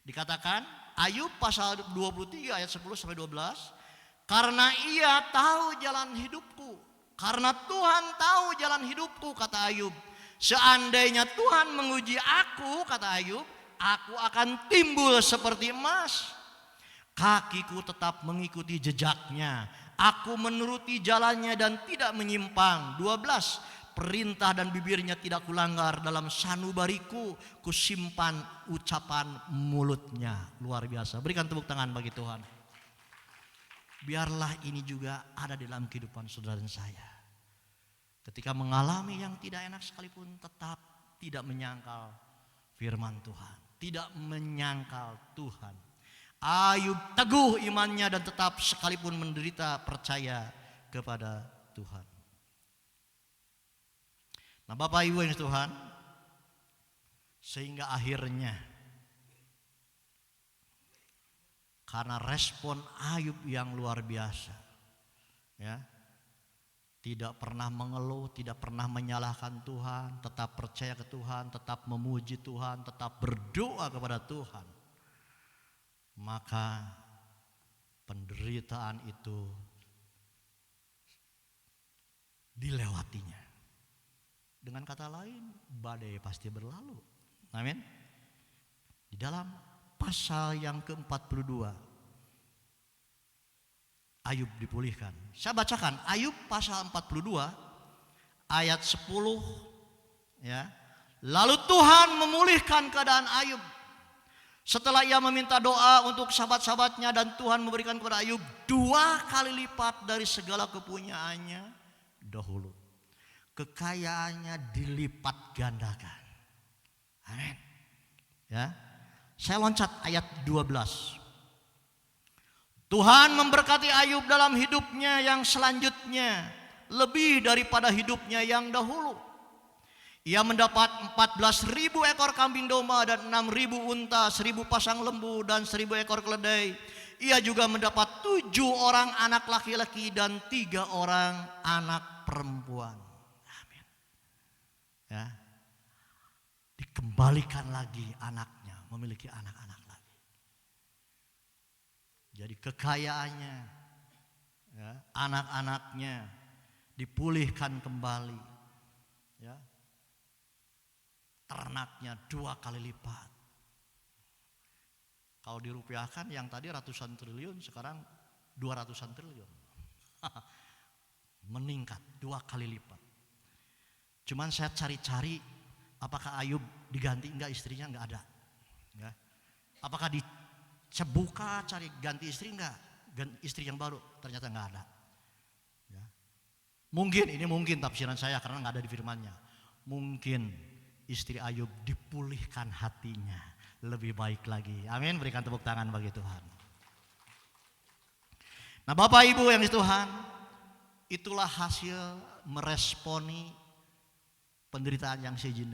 dikatakan, Ayub pasal 23 ayat 10 sampai 12, karena ia tahu jalan hidupku, karena Tuhan tahu jalan hidupku, kata Ayub. Seandainya Tuhan menguji aku, kata Ayub, aku akan timbul seperti emas. Kakiku tetap mengikuti jejaknya, aku menuruti jalannya dan tidak menyimpang. 12, perintah dan bibirnya tidak kulanggar, dalam sanubariku kusimpan ucapan mulutnya. Luar biasa, berikan tepuk tangan bagi Tuhan. Biarlah ini juga ada dalam kehidupan saudara dan saya. Ketika mengalami yang tidak enak sekalipun, tetap tidak menyangkal firman Tuhan, tidak menyangkal Tuhan. Ayub teguh imannya dan tetap sekalipun menderita percaya kepada Tuhan. Nah, Bapak Ibu yang Tuhan, sehingga akhirnya karena respon Ayub yang luar biasa, ya, tidak pernah mengeluh, tidak pernah menyalahkan Tuhan, tetap percaya ke Tuhan, tetap memuji Tuhan, tetap berdoa kepada Tuhan. Maka penderitaan itu dilewatinya. Dengan kata lain, badai pasti berlalu. Amin. Di dalam pasal yang ke-42 Ayub dipulihkan. Saya bacakan Ayub pasal 42 ayat 10 ya. Lalu Tuhan memulihkan keadaan Ayub. Setelah ia meminta doa untuk sahabat-sahabatnya dan Tuhan memberikan kepada Ayub 2 kali lipat dari segala kepunyaannya dahulu. Kekayaannya dilipat gandakan. Amin. Ya. Saya loncat ayat 12. Tuhan memberkati Ayub dalam hidupnya yang selanjutnya lebih daripada hidupnya yang dahulu. Ia mendapat 14.000 ekor kambing domba dan 6.000 unta, 1.000 pasang lembu dan 1.000 ekor keledai. Ia juga mendapat 7 orang anak laki-laki dan 3 orang anak perempuan. Amin. Ya. Dikembalikan lagi anaknya, memiliki anak-anak. Jadi kekayaannya, ya, anak-anaknya dipulihkan kembali, ya, ternaknya 2 kali lipat. Kalau dirupiahkan yang tadi ratusan triliun, sekarang 200-an triliun, meningkat 2 kali lipat. Cuman saya cari-cari, apakah Ayub diganti enggak istrinya, enggak ada. Ya. Apakah saya buka cari ganti istri enggak, istri yang baru, ternyata enggak ada. Ya. Mungkin tafsiran saya karena enggak ada di firman-Nya. Mungkin istri Ayub dipulihkan hatinya lebih baik lagi. Amin, berikan tepuk tangan bagi Tuhan. Nah, Bapak Ibu yang di Tuhan, itulah hasil meresponi penderitaan yang seizin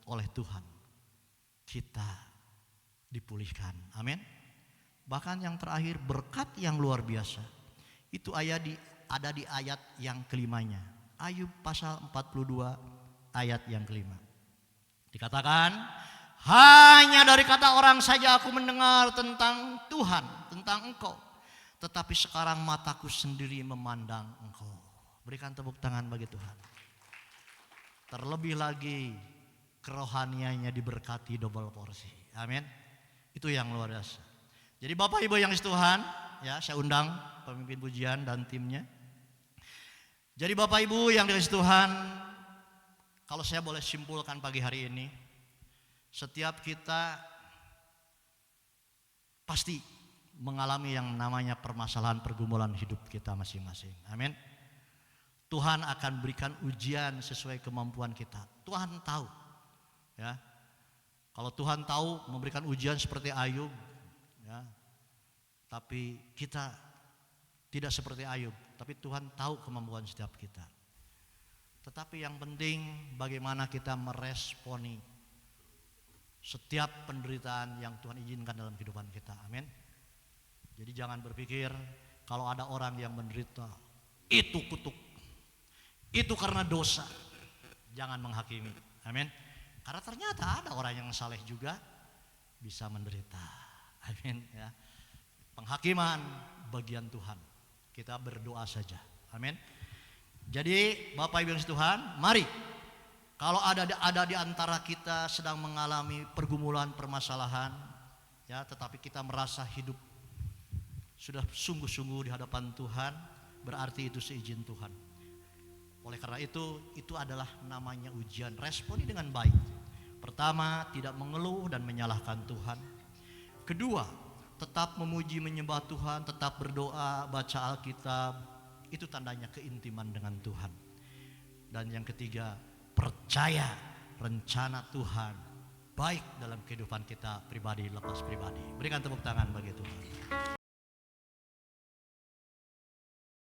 oleh Tuhan. Kita dipulihkan. Amin. Bahkan yang terakhir berkat yang luar biasa. Itu ada di ayat yang kelimanya. Ayub pasal 42 ayat yang kelima. Dikatakan, hanya dari kata orang saja aku mendengar tentang Tuhan, tentang Engkau. Tetapi sekarang mataku sendiri memandang Engkau. Berikan tepuk tangan bagi Tuhan. Terlebih lagi kerohaniannya diberkati double porsi. Amin. Itu yang luar biasa. Jadi Bapak Ibu yang di Tuhan, ya, saya undang pemimpin pujian dan timnya. Jadi Bapak Ibu yang dikasihi Tuhan, kalau saya boleh simpulkan pagi hari ini, setiap kita pasti mengalami yang namanya permasalahan pergumulan hidup kita masing-masing. Amin. Tuhan akan berikan ujian sesuai kemampuan kita. Tuhan tahu, ya. Kalau Tuhan tahu memberikan ujian seperti Ayub, ya, tapi kita tidak seperti Ayub, tapi Tuhan tahu kemampuan setiap kita. Tetapi yang penting bagaimana kita meresponi setiap penderitaan yang Tuhan izinkan dalam kehidupan kita. Amin. Jadi jangan berpikir kalau ada orang yang menderita, itu kutuk, itu karena dosa. Jangan menghakimi. Amin. Karena ternyata ada orang yang saleh juga bisa menderita. Amin ya. Penghakiman bagian Tuhan. Kita berdoa saja. Amin. Jadi Bapak Ibu yang Tuhan, mari kalau ada di antara kita sedang mengalami pergumulan, permasalahan, ya, tetapi kita merasa hidup sudah sungguh-sungguh di hadapan Tuhan, berarti itu seizin Tuhan. Oleh karena itu adalah namanya ujian. Responi dengan baik. Pertama, tidak mengeluh dan menyalahkan Tuhan. Kedua, tetap memuji menyembah Tuhan, tetap berdoa, baca Alkitab. Itu tandanya keintiman dengan Tuhan. Dan yang ketiga, percaya rencana Tuhan baik dalam kehidupan kita pribadi lepas pribadi. Berikan tepuk tangan bagi Tuhan.